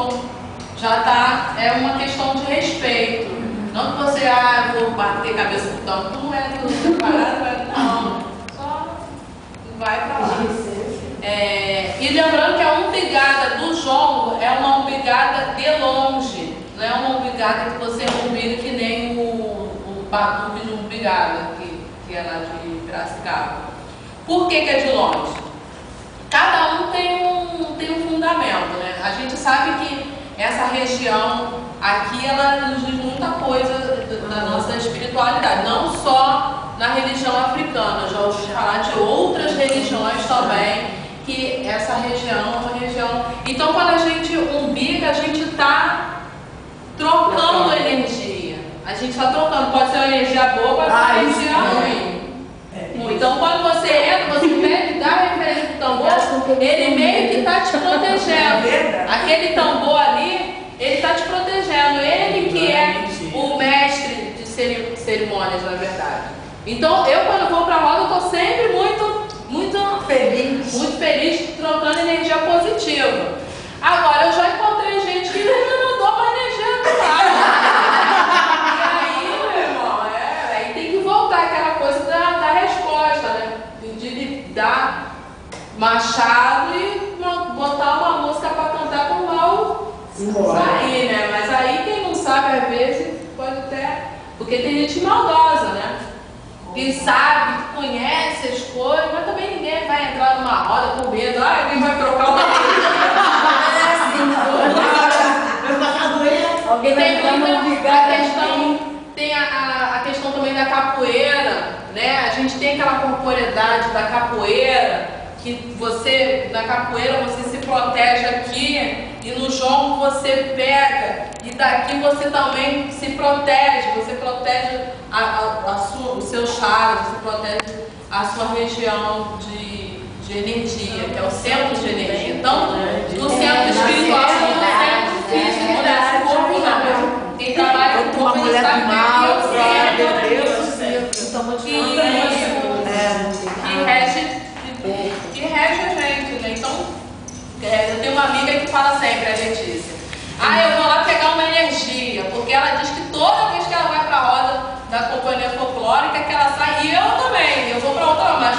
Jongo. Já tá, é uma questão de respeito. Não que você, vou bater cabeça no tampo, não é tudo preparado, não. Só vai pra lá. E lembrando que a umbigada do jongo é uma umbigada de longe. Não é uma umbigada que você umbiga que nem o batuque de umbigada, que é lá de Piracicaba. Por que é de longe? Cada um tem um fundamento, né? A gente sabe que essa região aqui, ela nos diz muita coisa da nossa espiritualidade, não só na religião africana. Eu já ouvi falar de outras religiões também, que essa região é uma região... Então, quando a gente umbiga, a gente está trocando energia. A gente está trocando, pode ser uma energia boa, pode ser uma energia ruim. Então, quando você entra, você pede, dá a referência do tambor, ele meio que está te protegendo. Aquele tambor ali, ele está te protegendo. Ele que é o mestre de cerimônias, na verdade. Então, eu quando vou para a roda, eu estou sempre muito feliz, trocando energia positiva. Agora, eu já encontrei gente que não mandou uma energia do lado. E aí, meu irmão, aí tem que voltar aquela coisa da resposta, né? De dar machado e botar uma música para cantar com o mal sair, né? Mas aí quem não sabe, às vezes, pode até... Porque tem gente maldosa, né? Que sabe, que conhece as coisas, mas também ninguém vai entrar numa roda com medo. Alguém vai trocar uma alguém vai entrar numa questão. Tem a questão também da capoeira, né? A gente tem aquela corporeidade da capoeira, que você, na capoeira, você se protege aqui, e no jongo você pega, e daqui você também se protege, você protege o seu chakra, você protege a sua região de energia, que é o centro de energia. Então, no centro espiritual, no centro físico, no corpo não. Quem trabalha com o corpo, ele sabe que é o centro que rege a gente, né? Então, eu tenho uma amiga que fala sempre, a Letícia, eu vou lá pegar uma energia, porque ela diz que toda vez que ela vai para a roda da companhia folclórica, que ela sai, e eu também, eu vou para outra, mas